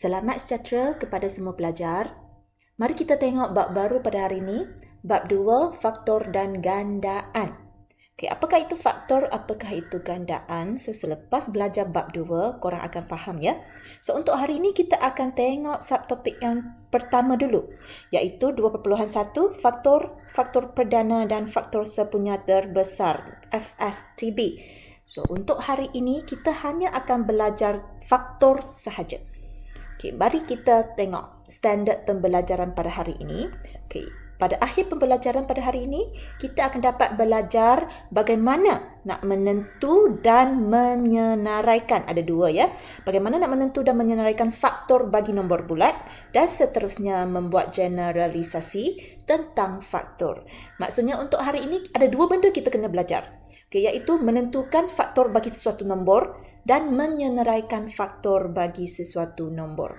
Selamat sejahtera kepada semua pelajar. Mari kita tengok bab baru pada hari ini, bab 2, faktor dan gandaan. Okey, apakah itu faktor, apakah itu gandaan? So, selepas belajar bab 2, korang akan faham ya. So, untuk hari ini kita akan tengok subtopik yang pertama dulu, iaitu 2.1, faktor perdana dan faktor sepunya terbesar, FSTB. So, untuk hari ini kita hanya akan belajar faktor sahaja. Okey, mari kita tengok standard pembelajaran pada hari ini. Okey, pada akhir pembelajaran pada hari ini, kita akan dapat belajar bagaimana nak menentu dan menyenaraikan. Ada dua ya. Bagaimana nak menentu dan menyenaraikan faktor bagi nombor bulat dan seterusnya membuat generalisasi tentang faktor. Maksudnya untuk hari ini ada dua benda kita kena belajar. Okey, iaitu menentukan faktor bagi sesuatu nombor dan menyenaraikan faktor bagi sesuatu nombor.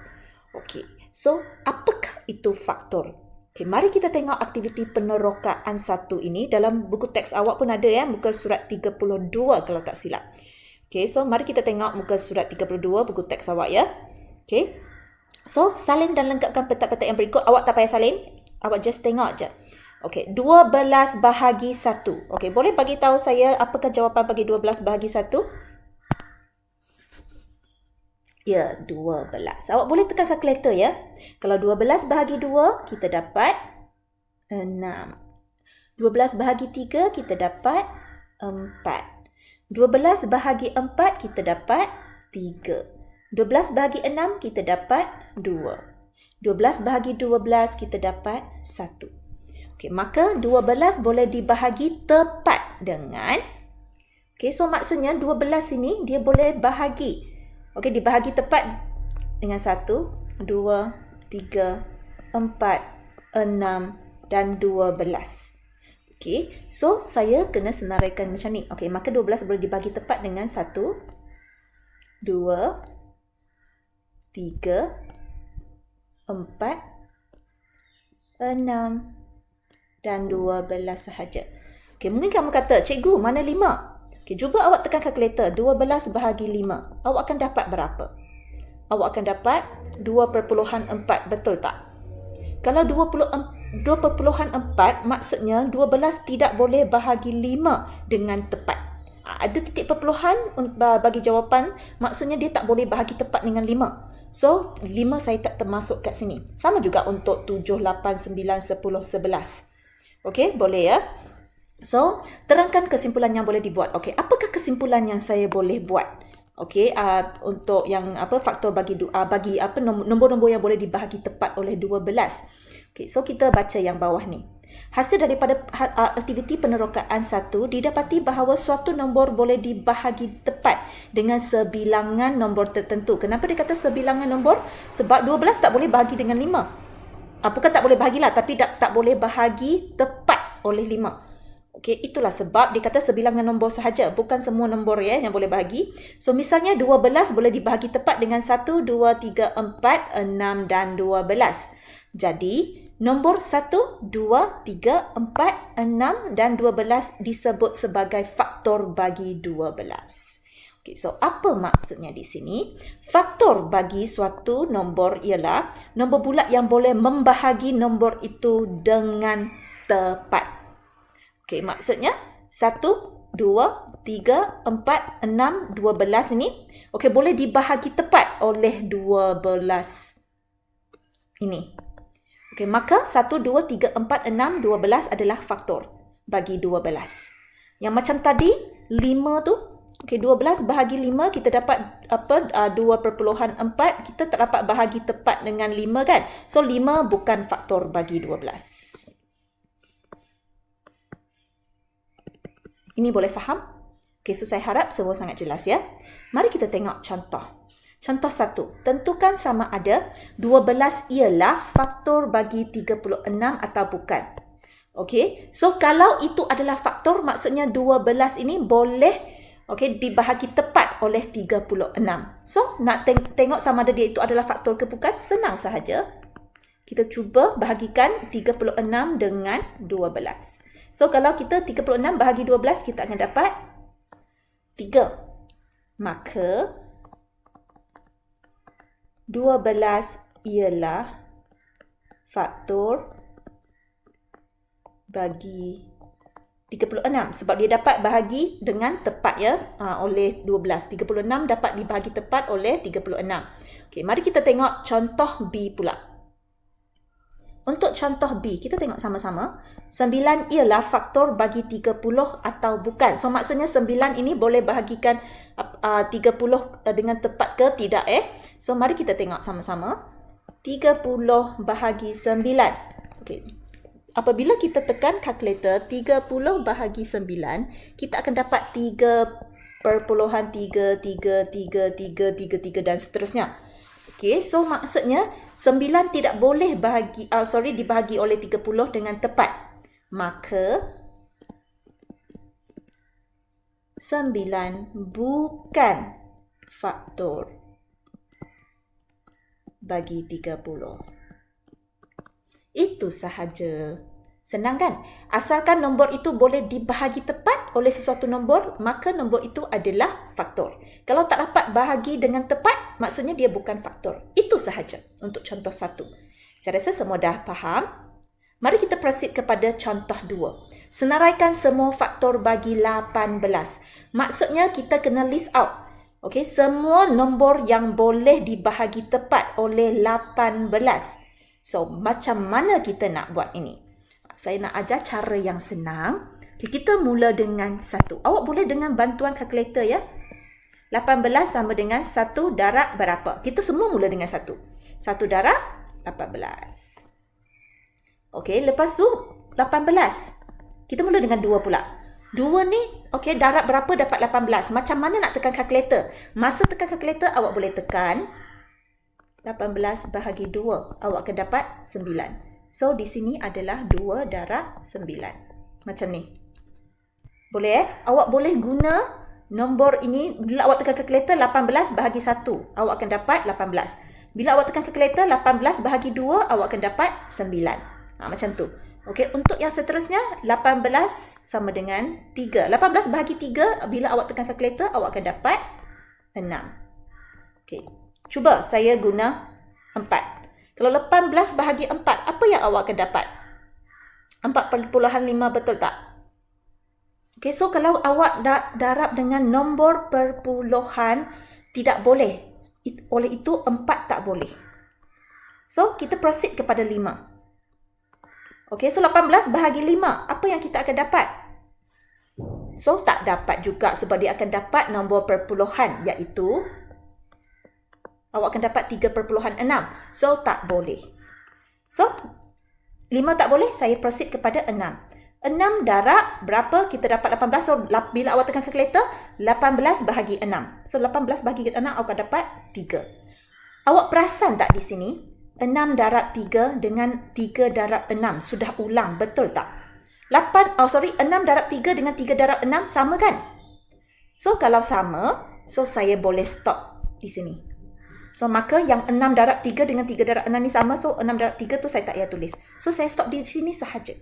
Okey, so apakah itu faktor? Okey, mari kita tengok aktiviti penerokaan 1 ini. Dalam buku teks awak pun ada ya, muka surat 32 kalau tak silap. Okey, so mari kita tengok muka surat 32 buku teks awak ya. Okey, so salin dan lengkapkan petak-petak yang berikut. Awak tak payah salin, awak just tengok je. Okey, 12 bahagi 1. Okey, boleh bagi tahu saya apakah jawapan bagi 12 bahagi 1? Ya, 12. Awak boleh tekan kalkulator ya. Kalau 12 bahagi 2, kita dapat 6. 12 bahagi 3, kita dapat 4. 12 bahagi 4, kita dapat 3. 12 bahagi 6, kita dapat 2. 12 bahagi 12, kita dapat 1. Okey, maka 12 boleh dibahagi tepat dengan, okey, so maksudnya 12 ini dia boleh bahagi. Okey, dibahagi tepat dengan 1, 2, 3, 4, 6 dan 12. Okey, so saya kena senaraikan macam ni. Okey, maka 12 boleh dibahagi tepat dengan 1, 2, 3, 4, 6 dan 12 sahaja. Okey, mungkin kamu kata, cikgu, mana 5? Okay, cuba awak tekan kalkulator. 12 bahagi 5. Awak akan dapat berapa? Awak akan dapat 2.4. Betul tak? Kalau 2.4 maksudnya 12 tidak boleh bahagi 5 dengan tepat. Ada titik perpuluhan bagi jawapan. Maksudnya dia tak boleh bahagi tepat dengan 5. So, 5 saya tak termasuk kat sini. Sama juga untuk 7, 8, 9, 10, 11. Okey, boleh ya? So, terangkan kesimpulan yang boleh dibuat. Okey, apakah kesimpulan yang saya boleh buat? Okey, untuk yang faktor bagi nombor-nombor yang boleh dibahagi tepat oleh 12. Okey, so kita baca yang bawah ni. Hasil daripada aktiviti penerokaan 1 didapati bahawa suatu nombor boleh dibahagi tepat dengan sebilangan nombor tertentu. Kenapa dia kata sebilangan nombor? Sebab 12 tak boleh bahagi dengan 5. Bukan tak boleh bahagilah, tapi tak boleh bahagi tepat oleh 5. Okey, itulah sebab dia kata sebilangan nombor sahaja, bukan semua nombor ya yang boleh bahagi. So misalnya 12 boleh dibahagi tepat dengan 1, 2, 3, 4, 6 dan 12. Jadi nombor 1, 2, 3, 4, 6 dan 12 disebut sebagai faktor bagi 12. Okey, so apa maksudnya di sini? Faktor bagi suatu nombor ialah nombor bulat yang boleh membahagi nombor itu dengan tepat. Okey, maksudnya 1, 2, 3, 4, 6, 12 ini okey boleh dibahagi tepat oleh 12 ini. Okey, maka 1, 2, 3, 4, 6, 12 adalah faktor bagi 12. Yang macam tadi 5 tu, okey 12 bahagi 5 kita dapat 2.4, kita tak dapat bahagi tepat dengan 5 kan? So 5 bukan faktor bagi 12. Ini boleh faham? Okey, so saya harap semua sangat jelas ya. Mari kita tengok contoh. Contoh 1. Tentukan sama ada 12 ialah faktor bagi 36 atau bukan. Okey, so kalau itu adalah faktor, maksudnya 12 ini boleh dibahagi tepat oleh 36. So, nak tengok sama ada dia itu adalah faktor ke bukan? Senang sahaja. Kita cuba bahagikan 36 dengan 12. So, kalau kita 36 bahagi 12, kita akan dapat 3. Maka 12 ialah faktor bagi 36 sebab dia dapat bahagi dengan tepat ya oleh 12. 36 dapat dibahagi tepat oleh 36. Okey, mari kita tengok contoh B pula. Untuk contoh B, kita tengok sama-sama. 9 ialah faktor bagi 30 atau bukan. So maksudnya 9 ini boleh bahagikan 30 dengan tepat ke tidak So mari kita tengok sama-sama. 30 bahagi 9. Okey. Apabila kita tekan kalkulator 30 bahagi 9, kita akan dapat 3.33333 dan seterusnya. Okey, so maksudnya 9 tidak boleh dibahagi oleh 30 dengan tepat. Maka 9 bukan faktor bagi 30. Itu sahaja. Senang kan? Asalkan nombor itu boleh dibahagi tepat oleh sesuatu nombor, maka nombor itu adalah faktor. Kalau tak dapat bahagi dengan tepat, maksudnya dia bukan faktor. Itu sahaja untuk contoh 1. Saya rasa semua dah faham. Mari kita proceed kepada contoh 2. Senaraikan semua faktor bagi 18. Maksudnya kita kena list out. Okey, semua nombor yang boleh dibahagi tepat oleh 18. So, macam mana kita nak buat ini? Saya nak ajar cara yang senang. Okay, kita mula dengan 1. Awak boleh dengan bantuan kalkulator ya. 18 sama dengan 1 darab berapa? Kita semua mula dengan 1. 1 darab 18. Okey, lepas tu 18. Kita mula dengan 2 pula. 2 ni, okey, darab berapa dapat 18? Macam mana nak tekan kalkulator? Masa tekan kalkulator, awak boleh tekan 18 bahagi 2, awak akan dapat 9. So, di sini adalah 2 darab 9. Macam ni. Boleh Awak boleh guna nombor ini, bila awak tekan kalkulator 18 bahagi 1, awak akan dapat 18. Bila awak tekan kalkulator 18 bahagi 2, awak akan dapat 9. Macam tu. Okey, untuk yang seterusnya, 18 sama dengan 3. 18 bahagi 3, bila awak tekan kalkulator, awak akan dapat 6. Okey. Cuba saya guna 4. Kalau 18 bahagi 4, apa yang awak akan dapat? 4.5 betul tak? Okay, so kalau awak darab dengan nombor perpuluhan, tidak boleh. Oleh itu, 4 tak boleh. So, kita proceed kepada 5. Okay, so 18 bahagi 5, apa yang kita akan dapat? So, tak dapat juga sebab dia akan dapat nombor perpuluhan, iaitu awak akan dapat 3.6. So, tak boleh. So, 5 tak boleh, saya proceed kepada 6. 6 darab berapa? Kita dapat 18. So, bila awak tekan kalkulator, 18 bahagi 6. So, 18 bahagi 6, awak akan dapat 3. Awak perasan tak di sini? 6 darab 3 dengan 3 darab 6. Sudah ulang, betul tak? 6 darab 3 dengan 3 darab 6 sama kan? So, kalau sama, so saya boleh stop di sini. So, maka yang 6 darab 3 dengan 3 darab 6 ni sama. So, 6 darab 3 tu saya tak payah tulis. So, saya stop di sini sahaja.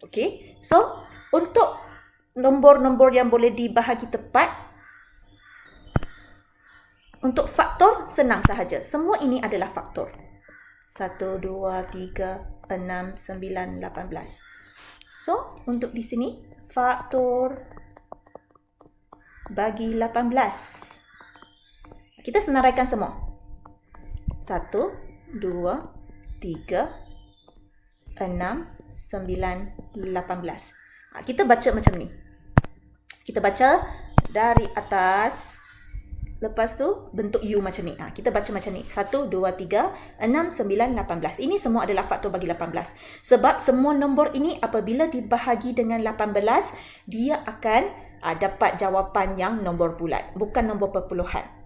Okey. So, untuk nombor-nombor yang boleh dibahagi tepat, untuk faktor, senang sahaja. Semua ini adalah faktor. 1, 2, 3, 6, 9, 18. So, untuk di sini, faktor bagi 18. Kita senaraikan semua. 1, 2, 3, 6, 9, 18. Kita baca macam ni. Kita baca dari atas. Lepas tu bentuk U macam ni. Kita baca macam ni. 1, 2, 3, 6, 9, 18. Ini semua adalah faktor bagi 18. Sebab semua nombor ini apabila dibahagi dengan 18, dia akan dapat jawapan yang nombor bulat. Bukan nombor perpuluhan.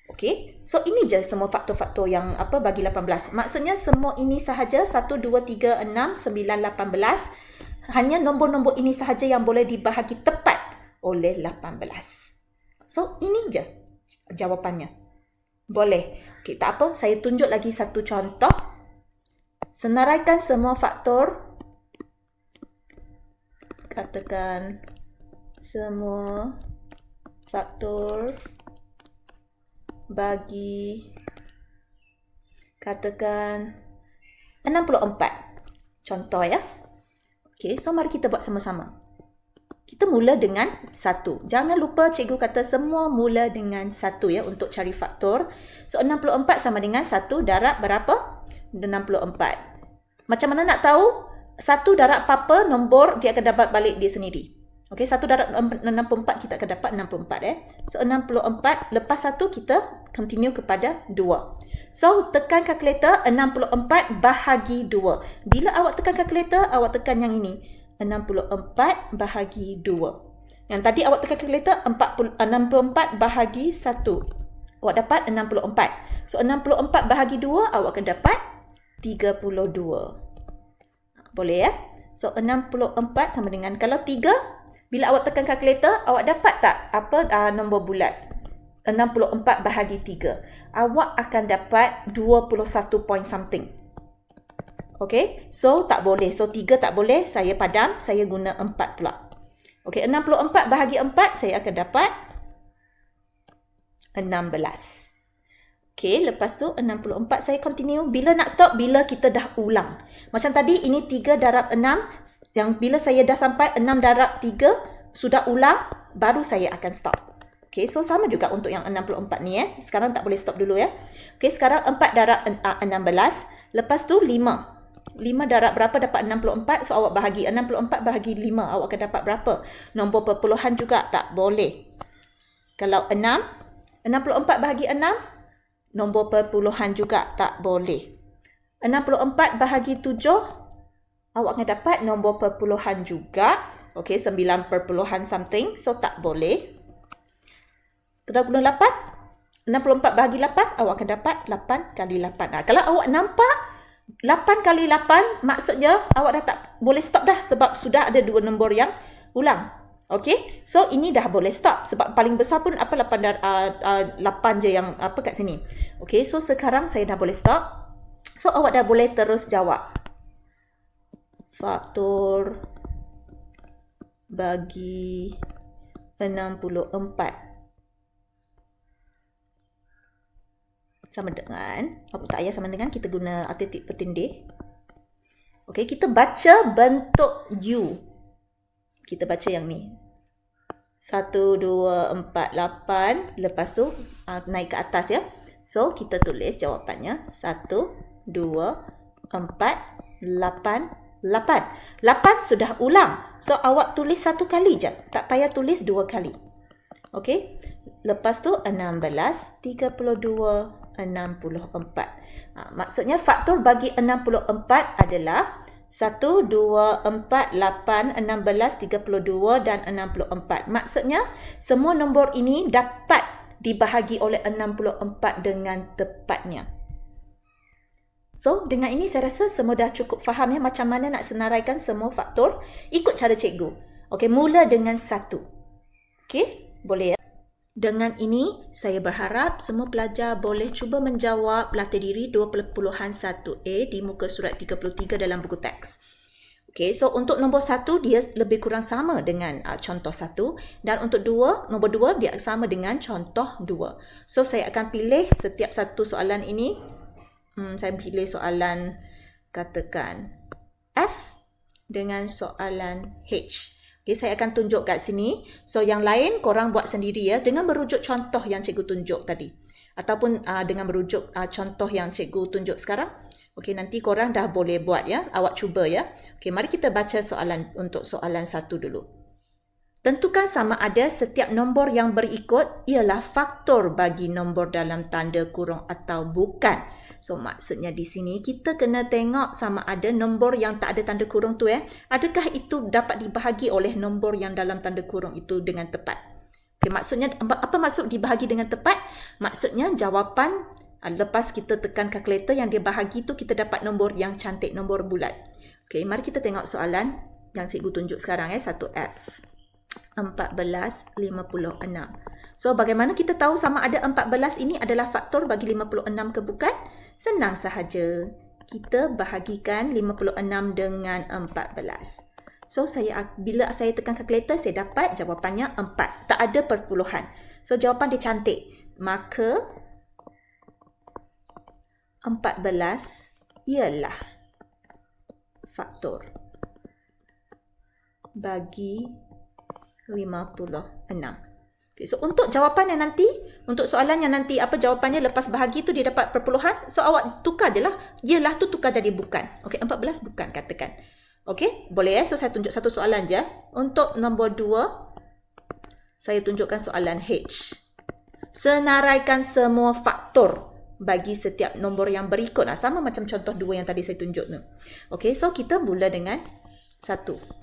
Okey, so ini je semua faktor-faktor yang bagi 18. Maksudnya semua ini sahaja 1, 2, 3, 6, 9, 18. Hanya nombor-nombor ini sahaja yang boleh dibahagi tepat oleh 18. So ini je jawapannya. Boleh. Okey, tak apa, saya tunjuk lagi satu contoh. Senaraikan semua faktor. Katakan semua faktor bagi Katakan 64. Contoh ya. Okey, so mari kita buat sama-sama. Kita mula dengan 1. Jangan lupa cikgu kata semua mula dengan 1 ya untuk cari faktor. So 64 sama dengan 1 darab berapa? 64. Macam mana nak tahu? 1 darab apa-apa nombor dia akan dapat balik dia sendiri. Okey, 1 darab 64 kita akan dapat 64 So 64 lepas 1 kita continue kepada 2. So tekan kalkulator 64 bahagi 2. Bila awak tekan kalkulator, awak tekan yang ini. 64 bahagi 2. Yang tadi awak tekan kalkulator 64 bahagi 1. Awak dapat 64. So 64 bahagi 2 awak akan dapat 32. Boleh ya? So 64 sama dengan kalau 3, bila awak tekan kalkulator awak dapat tak apa nombor bulat? 64 bahagi 3. Awak akan dapat 21 point something. Okey, so tak boleh. So 3 tak boleh, saya padam, saya guna 4 pula. Okey, 64 bahagi 4 saya akan dapat 16. Okey, lepas tu 64 saya continue. Bila nak stop? Bila kita dah ulang. Macam tadi ini 3 darab 6, yang bila saya dah sampai 6 darab 3 sudah ulang, baru saya akan stop. Okey, so sama juga untuk yang 64 ni Sekarang tak boleh stop dulu ya. Okey, sekarang 4 darab 16, lepas tu 5. 5 darab berapa dapat 64? So awak bahagi 64 bahagi 5, awak akan dapat berapa? Nombor perpuluhan juga tak boleh. Kalau 6, 64 bahagi 6, nombor perpuluhan juga tak boleh. 64 bahagi 7, awak akan dapat nombor perpuluhan juga. Okey, 9 perpuluhan something, so tak boleh. Kita guna 8. 64 bahagi 8, awak akan dapat 8 kali 8. Kalau awak nampak 8 kali 8, maksudnya awak dah tak boleh stop dah sebab sudah ada 2 nombor yang ulang. Okey, so ini dah boleh stop sebab paling besar pun apa 8 je yang apa kat sini. Okey, so sekarang saya dah boleh stop. So awak dah boleh terus jawab. Faktor bagi 64 sama dengan, apa tak payah sama dengan, kita guna titik petindih. Okey, kita baca bentuk U. Kita baca yang ni. 1, 2, 4, 8. Lepas tu naik ke atas ya. So, kita tulis jawapannya 1, 2, 4, 8, 8. 8 sudah ulang. So, awak tulis 1 kali je. Tak payah tulis 2 kali. Okey. Lepas tu 16, 32, 64. Maksudnya faktor bagi 64 adalah 1, 2, 4, 8, 16, 32 dan 64. Maksudnya semua nombor ini dapat dibahagi oleh 64 dengan tepatnya. So, dengan ini saya rasa semua dah cukup faham ya macam mana nak senaraikan semua faktor ikut cara cikgu. Okey, mula dengan 1. Okey, boleh ya? Dengan ini, saya berharap semua pelajar boleh cuba menjawab latih diri 2.1a di muka surat 33 dalam buku teks. Okey, so untuk nombor 1, dia lebih kurang sama dengan contoh 1. Dan untuk nombor 2, dia sama dengan contoh 2. So, saya akan pilih setiap satu soalan ini. Saya pilih soalan, katakan, F dengan soalan H. Okay, saya akan tunjuk kat sini. So, yang lain korang buat sendiri ya dengan merujuk contoh yang cikgu tunjuk tadi. Ataupun dengan merujuk contoh yang cikgu tunjuk sekarang. Okey, nanti korang dah boleh buat ya. Awak cuba ya. Okey, mari kita baca soalan untuk soalan 1 dulu. Tentukan sama ada setiap nombor yang berikut ialah faktor bagi nombor dalam tanda kurung atau bukan. So, maksudnya di sini kita kena tengok sama ada nombor yang tak ada tanda kurung tu adakah itu dapat dibahagi oleh nombor yang dalam tanda kurung itu dengan tepat. Okay, maksudnya apa maksud dibahagi dengan tepat? Maksudnya jawapan lepas kita tekan kalkulator yang dia bahagi tu kita dapat nombor yang cantik, nombor bulat. Okay, mari kita tengok soalan yang cikgu tunjuk sekarang 1F. 14, 56. So, bagaimana kita tahu sama ada 14 ini adalah faktor bagi 56 ke bukan? Senang sahaja. Kita bahagikan 56 dengan 14. So, bila saya tekan kalkulator, saya dapat jawapannya 4. Tak ada perpuluhan. So, jawapan dia cantik. Maka, 14 ialah faktor bagi 56. Okay, so untuk jawapan yang nanti, untuk soalan yang nanti apa jawapannya lepas bahagi tu dia dapat perpuluhan, so awak tukar je lah. Ialah tu tukar jadi bukan. Okey, 14 bukan katakan. Okey, boleh so saya tunjuk satu soalan je. Untuk nombor 2, saya tunjukkan soalan H. Senaraikan semua faktor bagi setiap nombor yang berikut. Sama macam contoh 2 yang tadi saya tunjuk tu. Okey, so kita mula dengan 1.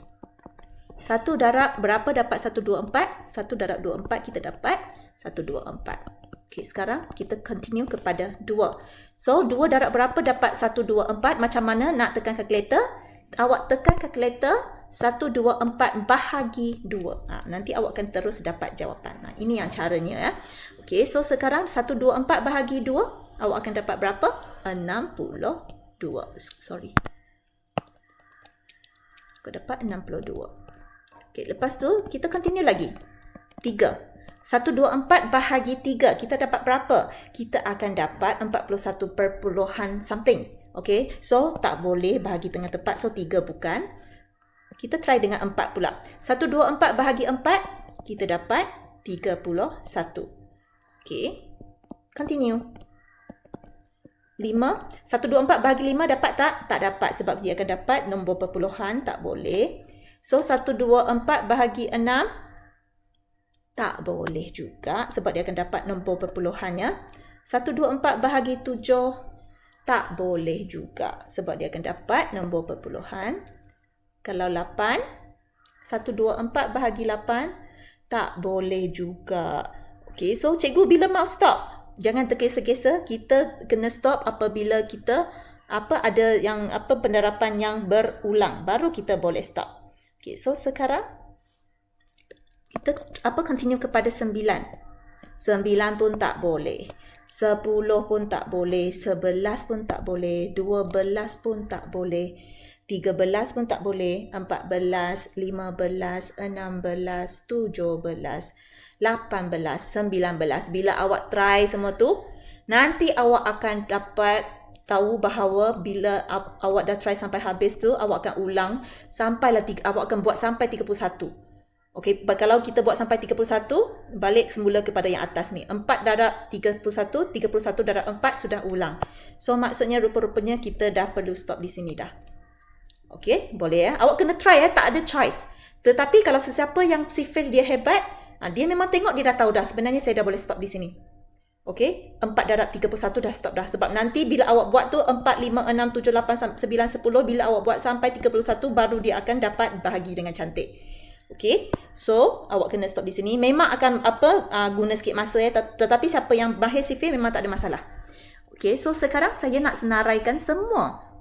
1 darab berapa dapat 124? 1 darab 24 kita dapat 124. Okey, sekarang kita continue kepada 2. So, 2 darab berapa dapat 124? Macam mana nak tekan kalkulator? Awak tekan kalkulator 124 bahagi 2. Nanti awak akan terus dapat jawapan. Ini yang caranya ya. Okey, so sekarang 124 bahagi 2, awak akan dapat berapa? 62. Sorry. Aku dapat 62. Okay, lepas tu kita continue lagi. 3. 124 bahagi 3. Kita dapat berapa? Kita akan dapat 41 perpuluhan something. Okay, so tak boleh bahagi tengah tepat. So 3 bukan. Kita try dengan 4 pula. 124 bahagi 4. Kita dapat 31. Okay, continue. 5. 124 bahagi 5 dapat tak? Tak dapat sebab dia akan dapat nombor perpuluhan. Tak boleh. So, 124 bahagi 6 tak boleh juga sebab dia akan dapat nombor perpuluhannya. 124 bahagi 7 tak boleh juga sebab dia akan dapat nombor perpuluhan. Kalau 8, 124 bahagi 8 tak boleh juga. Okey, so cikgu bila mau stop? Jangan tergesa-gesa, kita kena stop apabila kita ada yang penerapan yang berulang, baru kita boleh stop. Okay, so sekarang kita continue kepada 9. 9 pun tak boleh. 10 pun tak boleh. 11 pun tak boleh. 12 pun tak boleh. 13 pun tak boleh. 14, 15, 16, 17, 18, 19. Bila awak try semua tu, nanti awak akan dapat tahu bahawa bila awak dah try sampai habis tu, awak akan ulang sampailah awak akan buat sampai 31. Okey, kalau kita buat sampai 31, balik semula kepada yang atas ni. 4 darab 31, 31 darab 4 sudah ulang. So maksudnya rupa-rupanya kita dah perlu stop di sini dah. Okey, boleh ya. Awak kena try ya, tak ada choice. Tetapi kalau sesiapa yang sifil dia hebat, dia memang tengok dia dah tahu dah sebenarnya saya dah boleh stop di sini. Okey, 4 darab 31 dah stop dah. Sebab nanti bila awak buat tu 4, 5, 6, 7, 8, 9, 10, bila awak buat sampai 31 baru dia akan dapat bahagi dengan cantik. Okey, so awak kena stop di sini. Memang akan guna sikit masa ya, tetapi siapa yang mahir sifir memang tak ada masalah. Okey, so sekarang saya nak senaraikan semua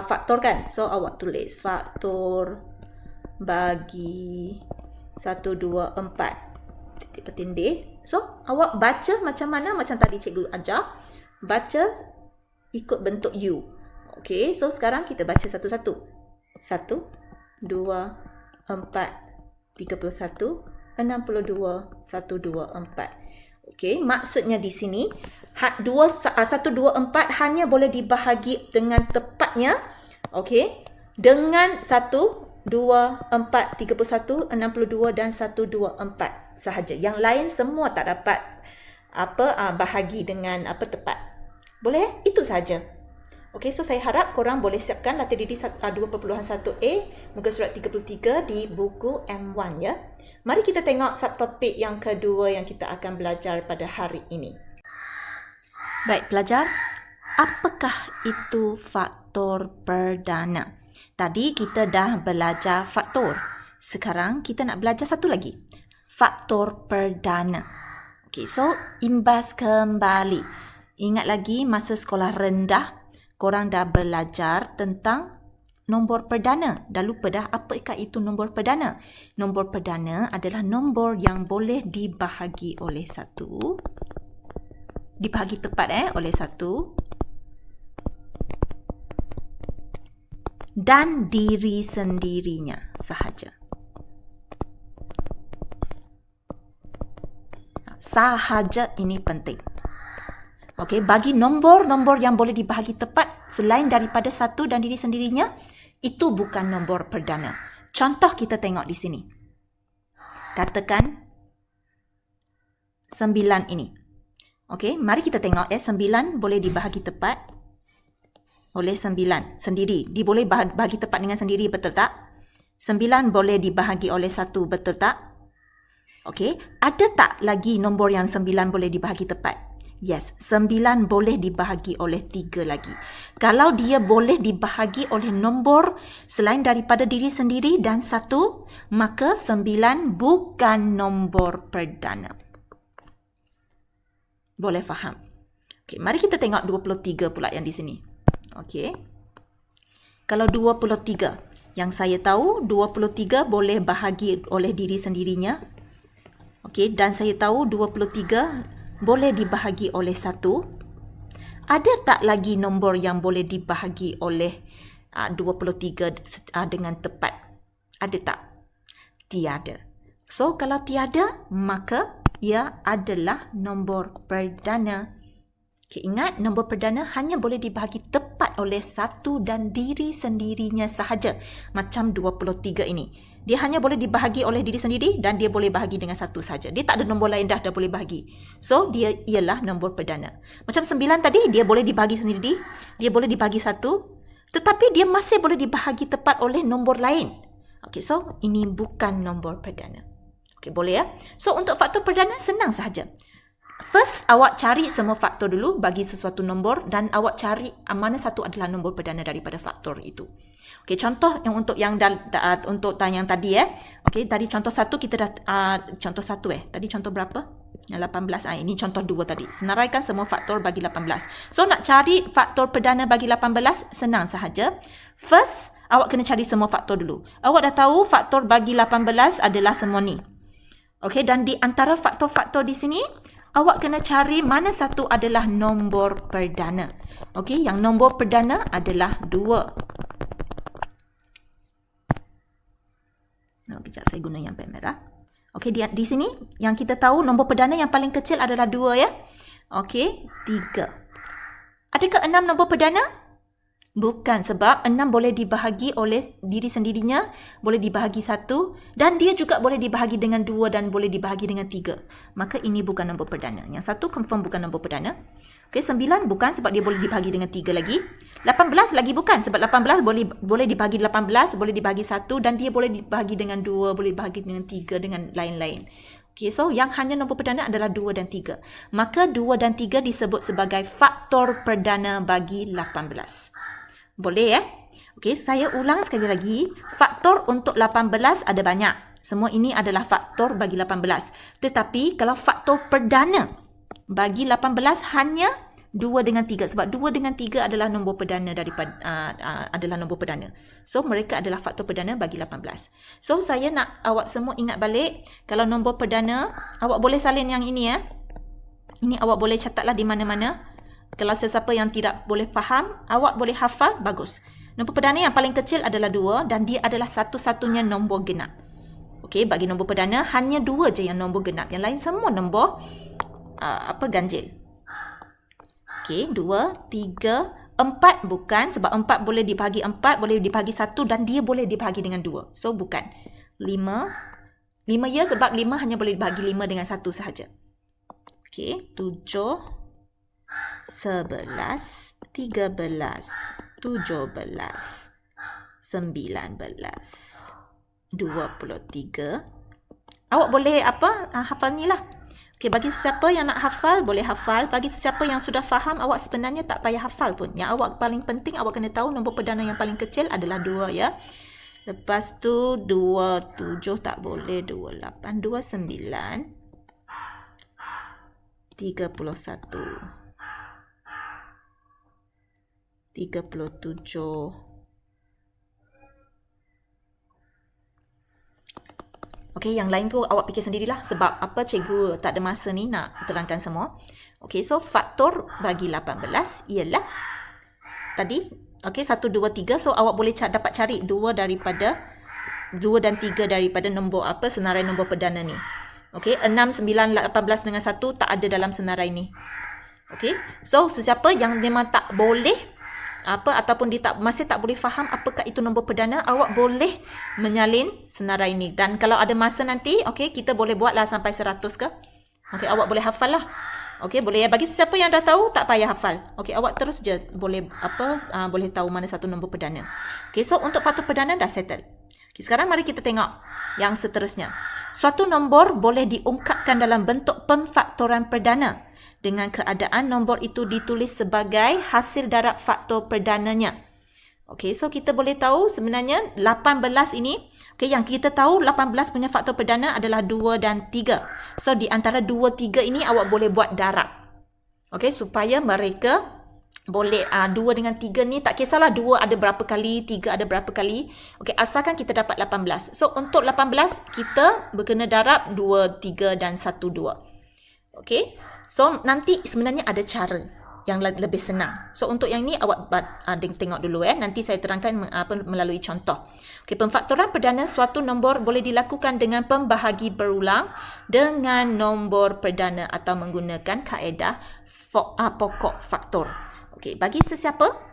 faktor kan. So awak tulis faktor bagi 1, 2, 4 titik petindih. So, awak baca macam mana? Macam tadi cikgu ajar. Baca ikut bentuk U. Okey, so sekarang kita baca satu-satu. 1, 2, 4, 31, 62, 1, 2, 4. Okey, maksudnya di sini 1, 2, 4 hanya boleh dibahagi dengan tepatnya. Okey, dengan 1, 2, 4, 31, 62 dan 124 sahaja. Yang lain semua tak dapat bahagi dengan tepat. Boleh? Itu sahaja. Okey, so saya harap korang boleh siapkan latih diri 2.1a muka surat 33 di buku M1 ya. Mari kita tengok subtopik yang kedua yang kita akan belajar pada hari ini. Baik pelajar, apakah itu faktor perdana? Tadi kita dah belajar faktor. Sekarang kita nak belajar satu lagi. Faktor perdana. Okey, so imbas kembali. Ingat lagi masa sekolah rendah, korang dah belajar tentang nombor perdana. Dah lupa dah apakah itu nombor perdana? Nombor perdana adalah nombor yang boleh dibahagi oleh satu. Dibahagi tepat oleh satu. Dan diri sendirinya sahaja. Sahaja ini penting. Okey, bagi nombor-nombor yang boleh dibahagi tepat selain daripada 1 dan diri sendirinya, itu bukan nombor perdana. Contoh kita tengok di sini. Katakan 9 ini. Okey, mari kita tengok 9 boleh dibahagi tepat oleh 9 sendiri. Dia boleh bahagi tepat dengan sendiri, betul tak? 9 boleh dibahagi oleh 1, betul tak? Okey, ada tak lagi nombor yang 9 boleh dibahagi tepat? Yes, 9 boleh dibahagi oleh 3 lagi. Kalau dia boleh dibahagi oleh nombor selain daripada diri sendiri dan 1, maka 9 bukan nombor perdana. Boleh faham? Okey, mari kita tengok 23 pula yang di sini. Okey. Kalau 23, yang saya tahu 23 boleh bahagi oleh diri sendirinya. Okey, dan saya tahu 23 boleh dibahagi oleh 1. Ada tak lagi nombor yang boleh dibahagi oleh 23 dengan tepat? Ada tak? Tiada. So, kalau tiada, maka ia adalah nombor perdana. Okay, ingat, nombor perdana hanya boleh dibahagi tepat oleh 1 dan diri sendirinya sahaja. Macam 23 ini. Dia hanya boleh dibahagi oleh diri sendiri dan dia boleh bahagi dengan 1 sahaja. Dia tak ada nombor lain dah boleh bahagi. So, dia ialah nombor perdana. Macam 9 tadi, dia boleh dibahagi sendiri. Dia boleh dibahagi 1. Tetapi dia masih boleh dibahagi tepat oleh nombor lain. Okay, so ini bukan nombor perdana. Okay, boleh ya? So, untuk faktor perdana senang sahaja. First, awak cari semua faktor dulu bagi sesuatu nombor dan awak cari mana satu adalah nombor perdana daripada faktor itu. Okey, contoh yang untuk yang yang tadi Okey, tadi contoh 1 kita dah contoh 1 Tadi contoh berapa? Yang 18. Ini contoh 2 tadi. Senaraikan semua faktor bagi 18. So nak cari faktor perdana bagi 18 senang sahaja. First, awak kena cari semua faktor dulu. Awak dah tahu faktor bagi 18 adalah semua ni. Okey, dan di antara faktor-faktor di sini awak kena cari mana satu adalah nombor perdana. Okey, yang nombor perdana adalah 2. Kejap, saya guna yang pen merah. Okey, di sini yang kita tahu nombor perdana yang paling kecil adalah 2 ya. Okey, 3. Adakah 6 nombor perdana? Bukan, sebab 6 boleh dibahagi oleh diri sendirinya, boleh dibahagi 1 dan dia juga boleh dibahagi dengan 2 dan boleh dibahagi dengan 3. Maka ini bukan nombor perdana. Yang 1 confirm bukan nombor perdana. Okey, 9 bukan sebab dia boleh dibahagi dengan 3 lagi. 18 lagi bukan sebab 18 boleh dibahagi 18, boleh dibahagi 1 dan dia boleh dibahagi dengan 2, boleh dibahagi dengan 3 dengan lain-lain. Okay, so yang hanya nombor perdana adalah 2 dan 3. Maka 2 dan 3 disebut sebagai faktor perdana bagi 18. Boleh ya? Okey, saya ulang sekali lagi. Faktor untuk 18 ada banyak. Semua ini adalah faktor bagi 18. Tetapi kalau faktor perdana bagi 18 hanya 2 dengan 3. Sebab 2 dengan 3 adalah nombor perdana daripada adalah nombor perdana. So, mereka adalah faktor perdana bagi 18. So, saya nak awak semua ingat balik. Kalau nombor perdana, awak boleh salin yang ini ya. Ini awak boleh catatlah di mana-mana. Kalau sesiapa yang tidak boleh faham, awak boleh hafal, bagus. Nombor perdana yang paling kecil adalah 2 dan dia adalah satu-satunya nombor genap. Okey, bagi nombor perdana hanya 2 je yang nombor genap. Yang lain semua nombor ganjil. Okey, 2, 3, 4 bukan sebab 4 boleh dibahagi 4, boleh dibahagi 1 dan dia boleh dibahagi dengan 2. So bukan. 5 ya sebab 5 hanya boleh dibahagi 5 dengan 1 sahaja. Okey, 7, 11, 13, 17, 19, 23. Awak boleh hafal ni lah. Okey, bagi sesiapa yang nak hafal, boleh hafal. Bagi sesiapa yang sudah faham, awak sebenarnya tak payah hafal pun. Yang awak paling penting, awak kena tahu nombor perdana yang paling kecil adalah 2 ya. Lepas tu 27 tak boleh, 28, 29, 31. 37. Okey, yang lain tu awak fikir sendirilah sebab cikgu tak ada masa ni nak terangkan semua. Okey, so faktor bagi 18 ialah tadi, okey 1 2 3. So awak boleh dapat cari 2 dan 3 daripada nombor senarai nombor perdana ni. Okey, 6 9 18 dengan 1 tak ada dalam senarai ni. Okey. So sesiapa yang memang tak boleh ataupun dia masih tak boleh faham apakah itu nombor perdana, awak boleh menyalin senarai ini. Dan kalau ada masa nanti, okey, kita boleh buatlah sampai 100 ke. Okey, awak boleh hafal lah. Okey, boleh ya. Bagi sesiapa yang dah tahu, tak payah hafal. Okey, awak terus je boleh boleh tahu mana satu nombor perdana. Okey, so untuk faktor perdana dah settle. Okay, sekarang mari kita tengok yang seterusnya. Suatu nombor boleh diungkapkan dalam bentuk pemfaktoran perdana dengan keadaan nombor itu ditulis sebagai hasil darab faktor perdananya. Okey, so kita boleh tahu sebenarnya 18 ini, okey, yang kita tahu 18 punya faktor perdana adalah 2 dan 3. So di antara 2, 3 ini awak boleh buat darab. Okey, supaya mereka boleh 2 dengan 3 ni tak kisahlah 2 ada berapa kali, 3 ada berapa kali. Okey, asalkan kita dapat 18. So untuk 18 kita berkena darab 2, 3 dan 1, 2. Okey. So nanti sebenarnya ada cara yang lebih senang. So untuk yang ni awak tengok dulu nanti saya terangkan melalui contoh. Okey, pemfaktoran perdana suatu nombor boleh dilakukan dengan pembahagi berulang dengan nombor perdana atau menggunakan kaedah pokok faktor. Okey, bagi sesiapa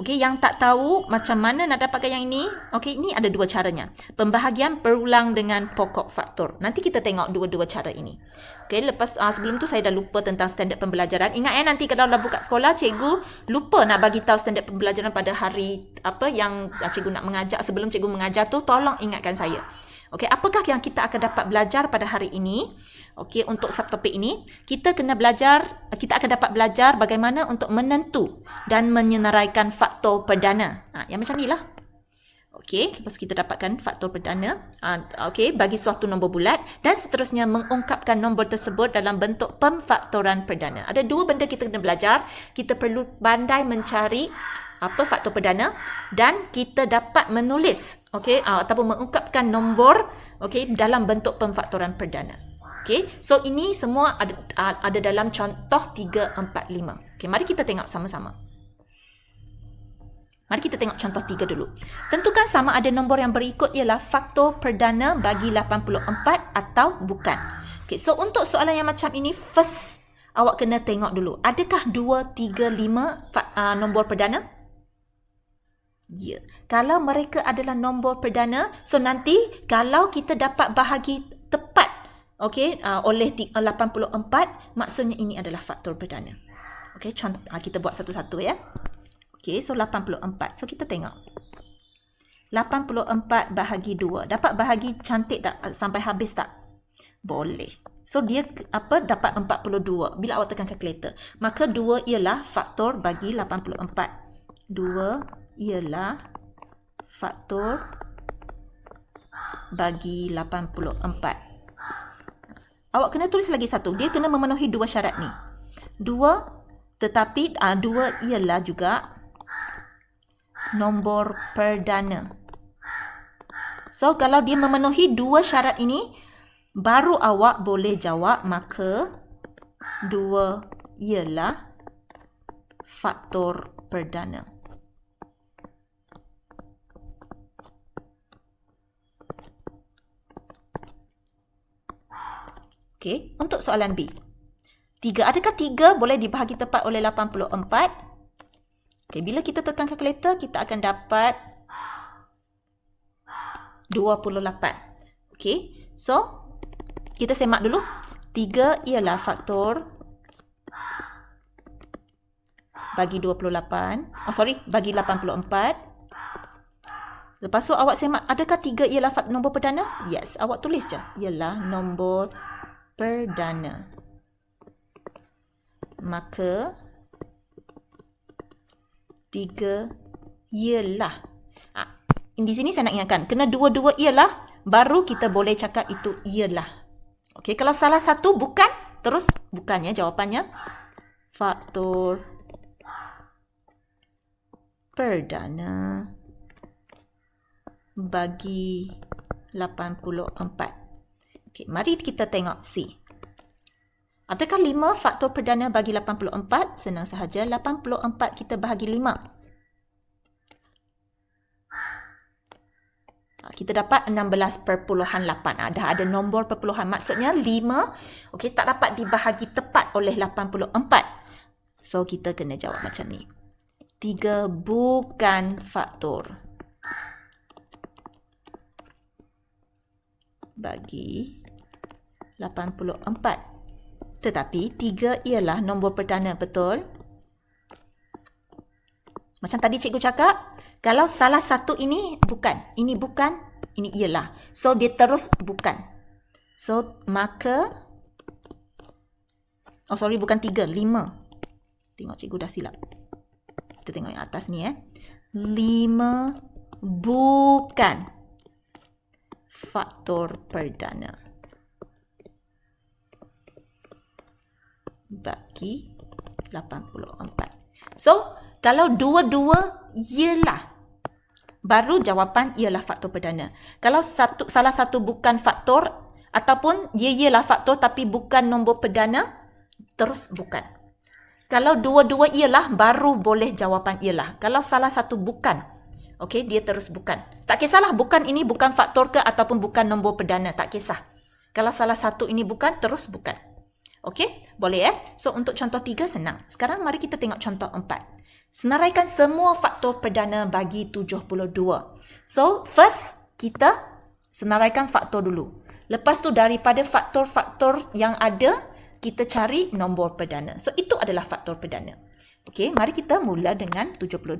yang tak tahu macam mana nak dapatkan yang ini, okey, ini ada dua caranya. Pembahagian berulang dengan pokok faktor. Nanti kita tengok dua-dua cara ini. Okey, lepas sebelum tu saya dah lupa tentang standard pembelajaran. Ingat nanti kalau dah buka sekolah, cikgu lupa nak bagi tahu standard pembelajaran pada hari yang cikgu nak mengajar. Sebelum cikgu mengajar tu, tolong ingatkan saya. Okey, apakah yang kita akan dapat belajar pada hari ini? Okey, untuk subtopik ini, kita akan dapat belajar bagaimana untuk menentu dan menyenaraikan faktor perdana. Yang macam ni lah. Okey, lepas kita dapatkan faktor perdana, okey, bagi suatu nombor bulat dan seterusnya mengungkapkan nombor tersebut dalam bentuk pemfaktoran perdana. Ada dua benda kita kena belajar. Kita perlu pandai mencari faktor perdana dan kita dapat menulis, okey, ataupun mengungkapkan nombor, okey, dalam bentuk pemfaktoran perdana. Okey, so ini semua ada dalam contoh 3, 4, 5. Okey, mari kita tengok sama-sama. Mari kita tengok contoh 3 dulu. Tentukan sama ada nombor yang berikut ialah faktor perdana bagi 84 atau bukan. Okey, so untuk soalan yang macam ini, first awak kena tengok dulu. Adakah 2, 3, 5 nombor perdana? Ya. Kalau mereka adalah nombor perdana, so nanti kalau kita dapat bahagi tepat, okey, oleh 84, maksudnya ini adalah faktor perdana. Okey, kita buat satu-satu ya. Okey, so 84. So kita tengok. 84 bahagi 2. Dapat bahagi cantik tak sampai habis tak? Boleh. So dia dapat 42 bila awak tekan kalkulator. Maka 2 ialah faktor bagi 84. 2 ialah faktor bagi 84. Awak kena tulis lagi satu. Dia kena memenuhi dua syarat ni. 2 tetapi 2 ialah juga nombor perdana. So kalau dia memenuhi dua syarat ini, baru awak boleh jawab, maka 2 ialah faktor perdana. Okey, untuk soalan B. 3. Adakah 3 boleh dibahagi tepat oleh 84? Okey, bila kita tekan kalkulator, kita akan dapat 28. Okey, so kita semak dulu. 3 ialah faktor bagi 28. Bagi 84. Lepas tu awak semak, adakah 3 ialah nombor perdana? Yes, awak tulis je. Ialah nombor perdana. Maka 3 ialah. Di sini saya nak ingatkan, kena dua-dua ialah, baru kita boleh cakap itu ialah. Okey, kalau salah satu bukan, terus bukannya jawapannya faktor perdana bagi 84. Okey, mari kita tengok C. Adakah 5 faktor perdana bagi 84? Senang sahaja. 84 kita bahagi 5. Kita dapat 16.8. Dah ada nombor perpuluhan. Maksudnya 5 tak dapat dibahagi tepat oleh 84. So, kita kena jawab macam ni. 3 bukan faktor bagi 84. Tetapi 3 ialah nombor perdana, betul? Macam tadi cikgu cakap, kalau salah satu ini bukan, ini ialah. So, dia terus bukan. So, maka, bukan 3, 5. Tengok cikgu dah silap. Kita tengok yang atas ni 5 bukan faktor perdana bagi 84. So, kalau dua-dua ialah, baru jawapan ialah faktor perdana. Kalau salah satu bukan faktor ataupun dia ialah faktor tapi bukan nombor perdana, terus bukan. Kalau dua-dua ialah, baru boleh jawapan ialah. Kalau salah satu bukan, okey, dia terus bukan. Tak kisahlah bukan ini bukan faktor ke ataupun bukan nombor perdana, tak kisah. Kalau salah satu ini bukan, terus bukan. Okey, boleh So, untuk contoh 3 senang. Sekarang mari kita tengok contoh 4. Senaraikan semua faktor perdana bagi 72. So, first kita senaraikan faktor dulu. Lepas tu daripada faktor-faktor yang ada, kita cari nombor perdana. So, itu adalah faktor perdana. Okey, mari kita mula dengan 72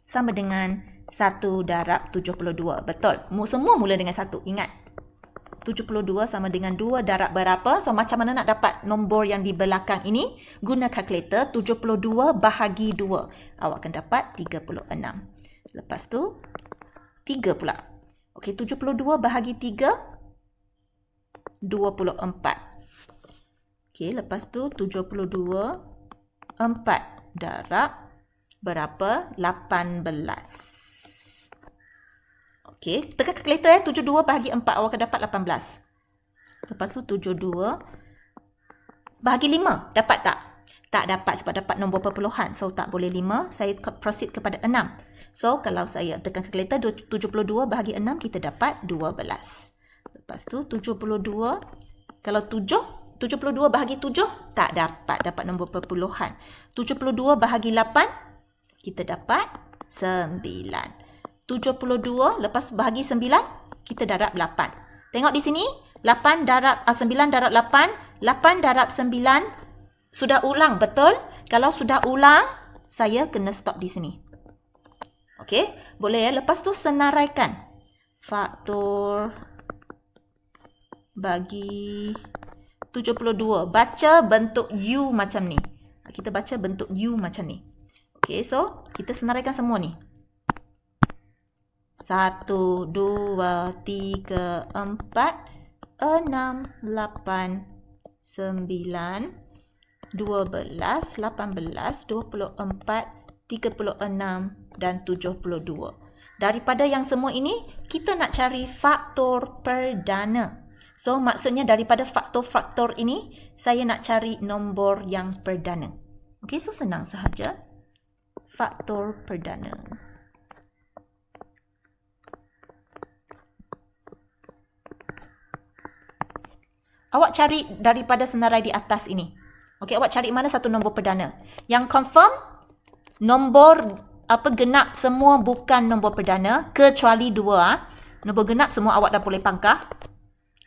sama dengan 1 darab 72. Betul. Semua mula dengan 1. Ingat. 72 sama dengan 2 darab berapa? So, macam mana nak dapat nombor yang di belakang ini? Guna kalkulator, 72 bahagi 2. Awak akan dapat 36. Lepas tu, 3 pula. Okey, 72 bahagi 3, 24. Okey, lepas tu 72, 4 darab berapa? 18. Okey, tekan kalkulator 72 bahagi 4, awak akan dapat 18. Lepas tu 72 bahagi 5, dapat tak? Tak dapat sebab dapat nombor perpuluhan. So, tak boleh 5, saya proceed kepada 6. So, kalau saya tekan kalkulator 72 bahagi 6, kita dapat 12. Lepas tu 72, kalau 72 bahagi 7, tak dapat nombor perpuluhan. 72 bahagi 8, kita dapat 9. 72 lepas bahagi 9, kita darab 8. Tengok di sini, 9 darab 8, 8 darab 9, sudah ulang, betul? Kalau sudah ulang, saya kena stop di sini. Okey, boleh Lepas tu senaraikan faktor bagi 72. Baca bentuk U macam ni. Kita baca bentuk U macam ni. Okey, so kita senaraikan semua ni. 1, 2, 3, 4, 6, 8, 9, 12, 18, 24, 36 dan 72. Daripada yang semua ini, kita nak cari faktor perdana. So, maksudnya daripada faktor-faktor ini, saya nak cari nombor yang perdana. Okey, so senang sahaja. Faktor perdana. Awak cari daripada senarai di atas ini. Okey, awak cari mana satu nombor perdana. Yang confirm, nombor genap semua bukan nombor perdana, kecuali 2. Nombor genap semua awak dah boleh pangkah.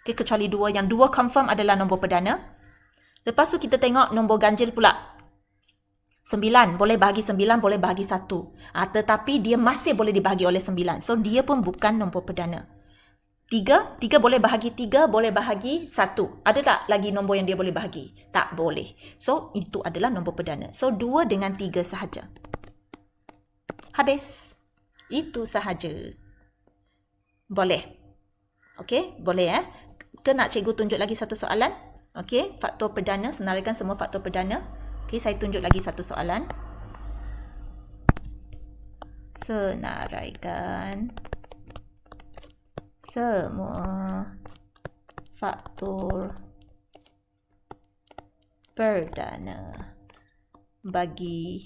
Okey, kecuali 2. Yang 2 confirm adalah nombor perdana. Lepas tu kita tengok nombor ganjil pula. 9, boleh bahagi 9, boleh bahagi 1. Tetapi dia masih boleh dibahagi oleh 9. So, dia pun bukan nombor perdana. 3 boleh bahagi 3, boleh bahagi 1. Ada tak lagi nombor yang dia boleh bahagi? Tak boleh. So, itu adalah nombor perdana. So, 2 dengan 3 sahaja. Habis. Itu sahaja. Boleh. Okey, boleh Ke nak cikgu tunjuk lagi satu soalan? Okey, faktor perdana, senaraikan semua faktor perdana. Okey, saya tunjuk lagi satu soalan. Senaraikan semua faktor perdana bagi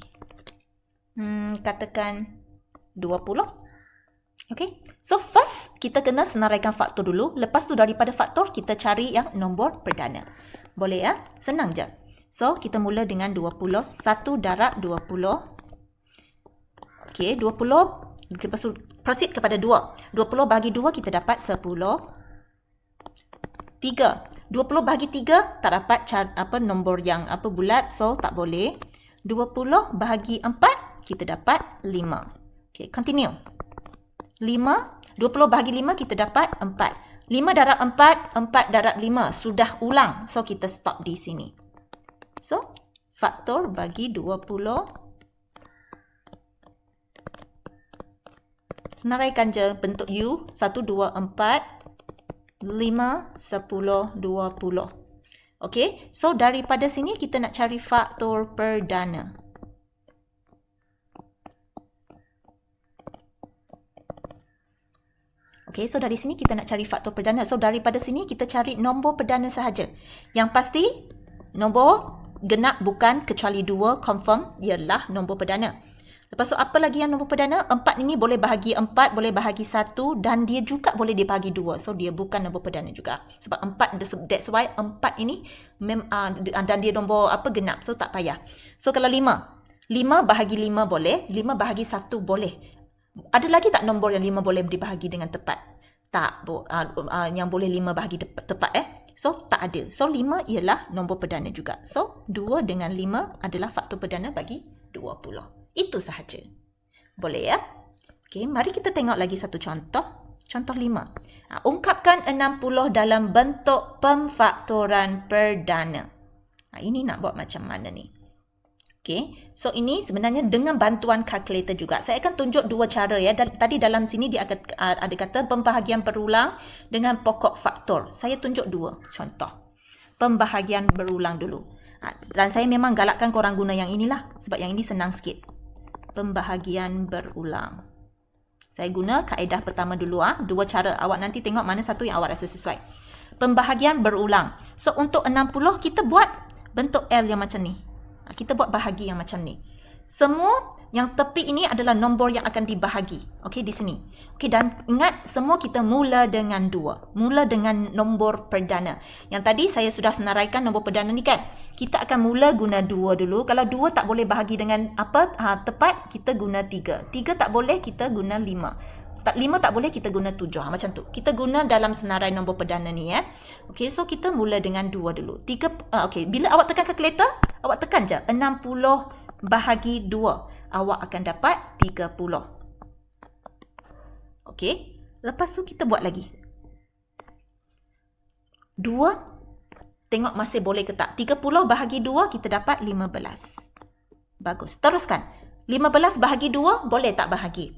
katakan 20. Okay. So first kita kena senaraikan faktor dulu. Lepas tu daripada faktor kita cari yang nombor perdana. Boleh Senang je. So, kita mula dengan 20. 1 darab 20. Okey, 20. Lepas tu, proceed kepada 2. 20 bahagi 2, kita dapat 10. 3. 20 bahagi 3, tak dapat nombor yang bulat. So, tak boleh. 20 bahagi 4, kita dapat 5. Okey, continue. 5. 20 bahagi 5, kita dapat 4. 5 darab 4, 4 darab 5. Sudah ulang. So, kita stop di sini. So, faktor bagi 20. Senaraikan je bentuk U. 1, 2, 4, 5, 10, 20. Okey, so daripada sini kita nak cari faktor perdana. Okey, so dari sini kita nak cari faktor perdana. So daripada sini kita cari nombor perdana sahaja. Yang pasti nombor genap bukan kecuali 2 confirm ialah nombor perdana. Lepas tu apa lagi yang nombor perdana? 4 ini boleh bahagi 4, boleh bahagi 1 dan dia juga boleh dibahagi 2. So dia bukan nombor perdana juga. Sebab 4, that's why 4 ini dan dia nombor genap. So tak payah. So kalau 5. 5 bahagi 5 boleh, 5 bahagi 1 boleh. Ada lagi tak nombor yang 5 boleh dibahagi dengan tepat? Tak, yang boleh 5 bahagi tepat So, tak ada. So, 5 ialah nombor perdana juga. So, 2 dengan 5 adalah faktor perdana bagi 20. Itu sahaja. Boleh ya? Okey, mari kita tengok lagi satu contoh. Contoh 5. Ungkapkan 60 dalam bentuk pemfaktoran perdana. Ini nak buat macam mana ni? Okey, so ini sebenarnya dengan bantuan kalkulator juga. Saya akan tunjuk dua cara ya. Tadi dalam sini dia ada kata pembahagian berulang dengan pokok faktor. Saya tunjuk dua contoh. Pembahagian berulang dulu. Dan saya memang galakkan korang guna yang inilah. Sebab yang ini senang sikit. Pembahagian berulang. Saya guna kaedah pertama dulu. Dua cara. Awak nanti tengok mana satu yang awak rasa sesuai. Pembahagian berulang. So untuk 60 kita buat bentuk L yang macam ni. Kita buat bahagi yang macam ni. Semua yang tepi ini adalah nombor yang akan dibahagi. Okey, di sini. Okey, dan ingat semua kita mula dengan 2. Mula dengan nombor perdana. Yang tadi saya sudah senaraikan nombor perdana ni kan. Kita akan mula guna 2 dulu. Kalau 2 tak boleh bahagi dengan tepat, kita guna 3. 3 tak boleh, kita guna 5. 5 tak boleh, kita guna 7. Macam tu. Kita guna dalam senarai nombor perdana ni ya. Okey, so kita mula dengan 2 dulu. Okey, bila awak tekan kalkulator, awak tekan je 60 bahagi 2. Awak akan dapat 30. Okey, lepas tu kita buat lagi. 2, tengok masih boleh ke tak. 30 bahagi 2, kita dapat 15. Bagus, teruskan. 15 bahagi 2, boleh tak bahagi?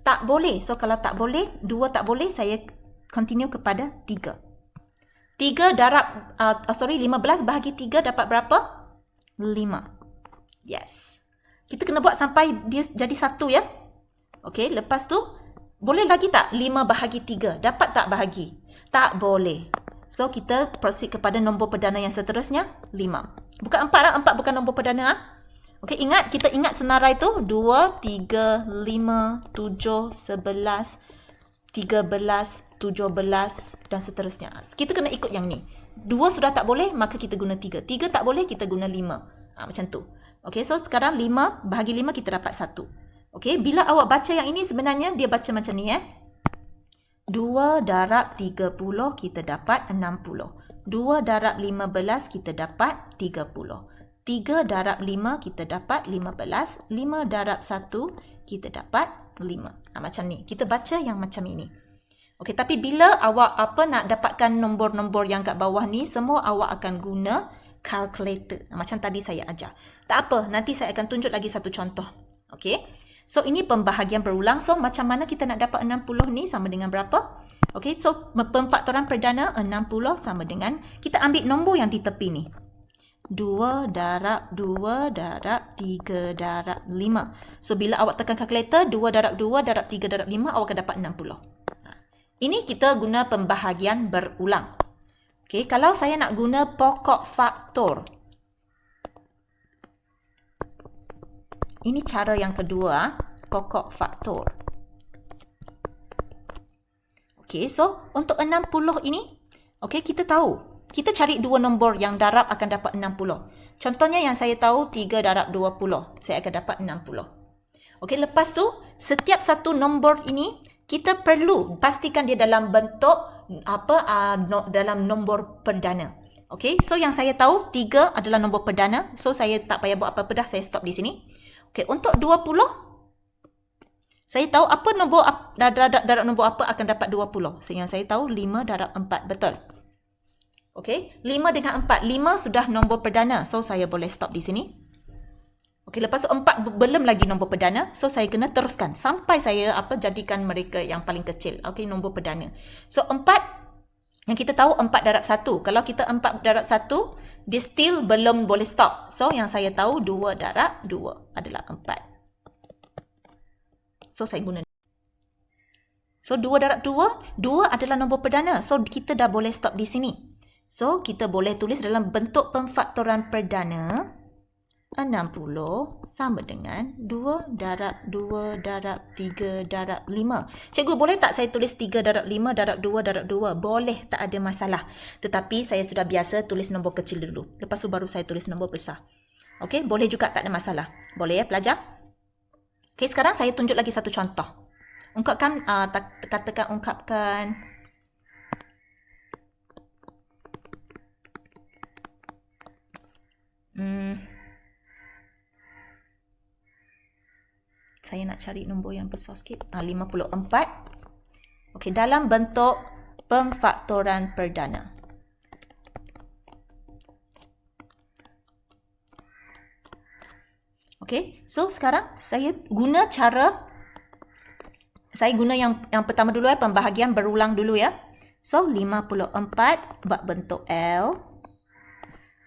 Tak boleh. So, kalau tak boleh, 2 tak boleh, saya continue kepada 3. 3 darab, 15 bahagi 3 dapat berapa? 5. Yes. Kita kena buat sampai dia jadi 1 ya. Okey, lepas tu, boleh lagi tak 5 bahagi 3? Dapat tak bahagi? Tak boleh. So, kita proceed kepada nombor perdana yang seterusnya, 5. Bukan 4 lah, 4 bukan nombor perdana Okey, kita ingat senarai tu 2, 3, 5, 7, 11, 13, 17 dan seterusnya. Kita kena ikut yang ni. 2 sudah tak boleh, maka kita guna 3. 3 tak boleh, kita guna 5. Macam tu. Okey, so sekarang 5 bahagi 5 kita dapat 1. Okey, bila awak baca yang ini sebenarnya dia baca macam ni 2 darab 30 kita dapat 60. 2 darab 15 kita dapat 30. 3 darab 5 kita dapat 15. 5 darab 1 kita dapat 5. Macam ni. Kita baca yang macam ini. Okey, tapi bila awak nak dapatkan nombor-nombor yang kat bawah ni, semua awak akan guna calculator. Macam tadi saya ajar. Tak apa, nanti saya akan tunjuk lagi satu contoh. Okey. So ini pembahagian berulang. So macam mana kita nak dapat 60 ni sama dengan berapa? Okey, so pemfaktoran perdana 60 sama dengan, kita ambil nombor yang di tepi ni. 2 darab 2 darab 3 darab 5. So, bila awak tekan kalkulator, 2 darab 2 darab 3 darab 5, awak akan dapat 60. Ini kita guna pembahagian berulang. Okay, kalau saya nak guna pokok faktor. Ini cara yang kedua, pokok faktor. Okay, so untuk 60 ini, okay, kita tahu. Kita cari dua nombor yang darab akan dapat 60. Contohnya yang saya tahu 3 darab 20. Saya akan dapat 60. Okey, lepas tu setiap satu nombor ini kita perlu pastikan dia dalam bentuk dalam nombor perdana. Okey, so yang saya tahu 3 adalah nombor perdana. So saya tak payah buat apa-apa dah, saya stop di sini. Okey, untuk 20 saya tahu apa nombor darab nombor apa akan dapat 20. So yang saya tahu 5 darab 4, betul. Okey, 5 dengan 4. 5 sudah nombor perdana. So saya boleh stop di sini. Okey, lepas tu 4 belum lagi nombor perdana. So saya kena teruskan sampai saya jadikan mereka yang paling kecil. Okey, nombor perdana. So 4 yang kita tahu 4 darab 1. Kalau kita 4 darab 1, dia still belum boleh stop. So yang saya tahu 2 darab 2 adalah 4. So saya guna. So 2 darab 2, 2 adalah nombor perdana. So kita dah boleh stop di sini. So kita boleh tulis dalam bentuk pemfaktoran perdana 60 sama dengan 2 darab 2 darab 3 darab 5. Cikgu, boleh tak saya tulis 3 darab 5 darab 2 darab 2? Boleh, tak ada masalah. Tetapi saya sudah biasa tulis nombor kecil dulu. Lepas tu baru saya tulis nombor besar. Okey, boleh juga, tak ada masalah. Boleh ya pelajar? Okey, sekarang saya tunjuk lagi satu contoh. Ungkapkan, katakan ungkapkan. Saya nak cari nombor yang besar sikit. 54. Okey, dalam bentuk pemfaktoran perdana. Okey, so sekarang saya guna yang pertama dulu pembahagian berulang dulu ya. So 54 buat bentuk L.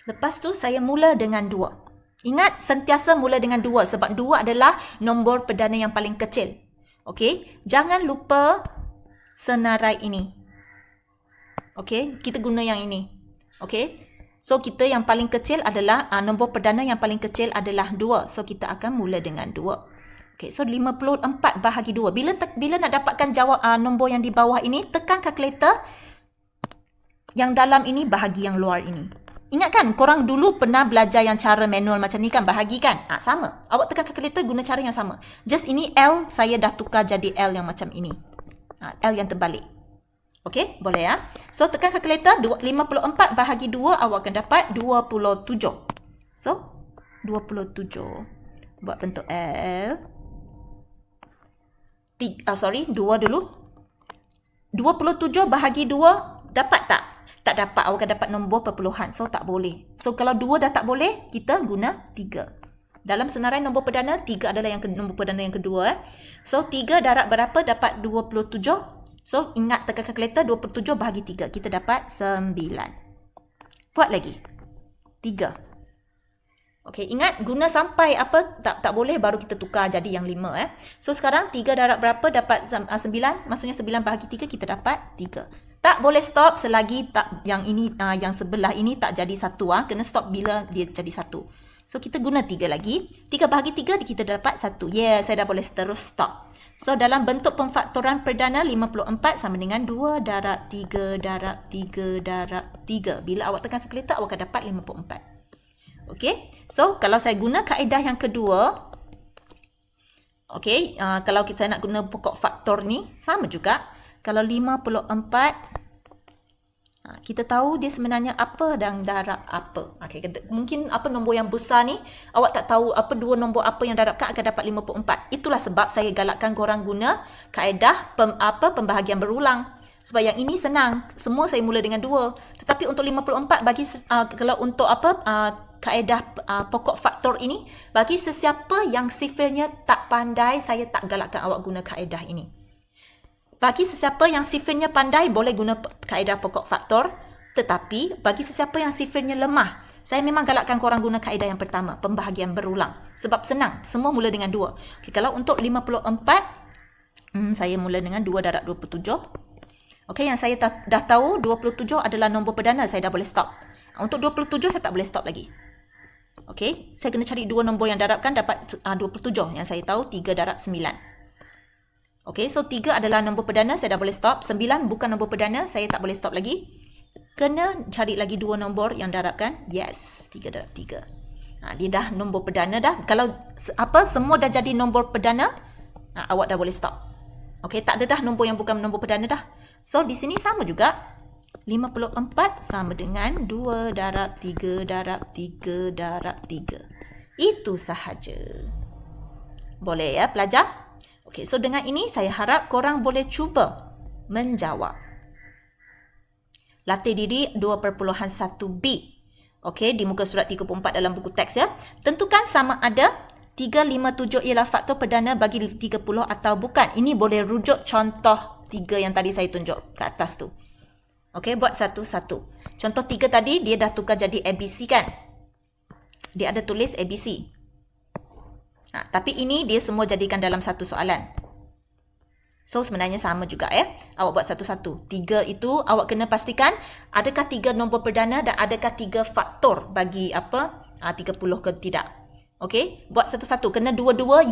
Lepas tu saya mula dengan 2. Ingat, sentiasa mula dengan 2 sebab 2 adalah nombor perdana yang paling kecil. Okey, jangan lupa senarai ini. Okey, kita guna yang ini. Okey. So, kita yang paling kecil adalah, nombor perdana yang paling kecil adalah 2. So, kita akan mula dengan 2. Okay, so 54 bahagi 2. Bila nak dapatkan jawab nombor yang di bawah ini, tekan kalkulator. Yang dalam ini bahagi yang luar ini. Ingat kan, korang dulu pernah belajar yang cara manual macam ni kan, bahagi kan? Sama. Awak tekan kalkulator guna cara yang sama. Just ini L, saya dah tukar jadi L yang macam ini. L yang terbalik. Okey, boleh ya. So, tekan kalkulator, 54 bahagi 2, awak akan dapat 27. So, 27. Buat bentuk L. 2 dulu. 27 bahagi 2, dapat tak? Tak dapat, awak akan dapat nombor perpuluhan. So, tak boleh. So, kalau 2 dah tak boleh, kita guna 3. Dalam senarai nombor perdana, 3 adalah nombor perdana yang kedua. So, 3 darab berapa dapat 27? So, ingat tekan kalkulator 27 bahagi 3. Kita dapat 9. Buat lagi. 3. Okey, ingat guna sampai tak boleh baru kita tukar jadi yang 5. So, sekarang 3 darab berapa dapat 9? Maksudnya 9 bahagi 3 kita dapat 3. Tak boleh stop selagi yang ini yang sebelah ini tak jadi 1. Kena stop bila dia jadi 1. So, kita guna 3 lagi. 3 bahagi 3 kita dapat 1. Yeah, saya dah boleh terus stop. So, dalam bentuk pemfaktoran perdana, 54 sama dengan 2 darab 3 darab 3 darab 3. Bila awak tekan kalkulator, awak akan dapat 54. Okey. So, kalau saya guna kaedah yang kedua, okey, kalau kita nak guna pokok faktor ni, sama juga. Kalau 54, kita tahu dia sebenarnya apa dan darab apa. Okay, mungkin nombor yang besar ni, awak tak tahu dua nombor apa yang darabkan akan dapat 54. Itulah sebab saya galakkan korang guna kaedah pembahagian berulang. Sebab yang ini senang. Semua saya mula dengan 2. Tetapi untuk 54 kalau untuk kaedah pokok faktor ini, bagi sesiapa yang sifirnya tak pandai, saya tak galakkan awak guna kaedah ini. Bagi sesiapa yang sifirnya pandai, boleh guna kaedah pokok faktor. Tetapi, bagi sesiapa yang sifirnya lemah, saya memang galakkan korang guna kaedah yang pertama, pembahagian berulang. Sebab senang, semua mula dengan 2. Okay, kalau untuk 54, saya mula dengan 2 darab 27. Okey, yang saya dah tahu 27 adalah nombor perdana, saya dah boleh stop. Untuk 27, saya tak boleh stop lagi. Okey, saya kena cari 2 nombor yang darabkan dapat 27. Yang saya tahu 3 darab 9. Okey, so 3 adalah nombor perdana, saya dah boleh stop. 9 bukan nombor perdana, saya tak boleh stop lagi. Kena cari lagi 2 nombor yang darabkan. Yes, 3 darab 3. Dia dah nombor perdana dah. Kalau semua dah jadi nombor perdana, awak dah boleh stop. Okey, tak ada dah nombor yang bukan nombor perdana dah. So, di sini sama juga. 54 sama dengan 2 darab 3 darab 3 darab 3. Itu sahaja. Boleh ya pelajar? Okey, so dengan ini saya harap korang boleh cuba menjawab. Latih diri 2.1b. Okey, di muka surat 34 dalam buku teks ya. Tentukan sama ada 3, 5, 7 ialah faktor perdana bagi 30 atau bukan. Ini boleh rujuk contoh 3 yang tadi saya tunjuk kat atas tu. Okey, buat satu-satu. Contoh 3 tadi, dia dah tukar jadi ABC kan? Dia ada tulis ABC. Tapi ini dia semua jadikan dalam satu soalan. So, sebenarnya sama juga ya. Awak buat satu-satu. 3 itu, awak kena pastikan adakah 3 nombor perdana dan adakah 3 faktor bagi 30 ke tidak. Okey, buat satu-satu. Kena dua-dua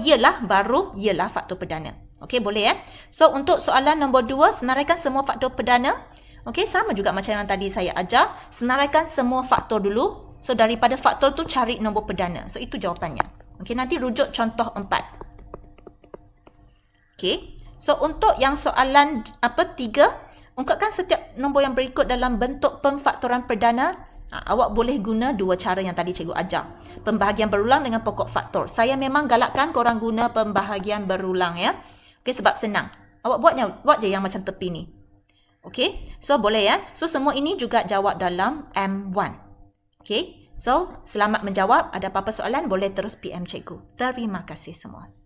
baru faktor perdana. Okey, boleh ya? So, untuk soalan nombor 2, senaraikan semua faktor perdana. Okey, sama juga macam yang tadi saya ajar. Senaraikan semua faktor dulu. So, daripada faktor tu cari nombor perdana. So, itu jawapannya. Okey, nanti rujuk contoh 4. Okey, so untuk yang soalan 3, ungkapkan setiap nombor yang berikut dalam bentuk pemfaktoran perdana. Awak boleh guna 2 cara yang tadi cikgu ajar. Pembahagian berulang dengan pokok faktor. Saya memang galakkan korang guna pembahagian berulang ya. Okey, sebab senang. Awak buat je yang macam tepi ni. Okey, so boleh ya. So semua ini juga jawab dalam M1. Okey, so selamat menjawab. Ada apa-apa soalan boleh terus PM cikgu. Terima kasih semua.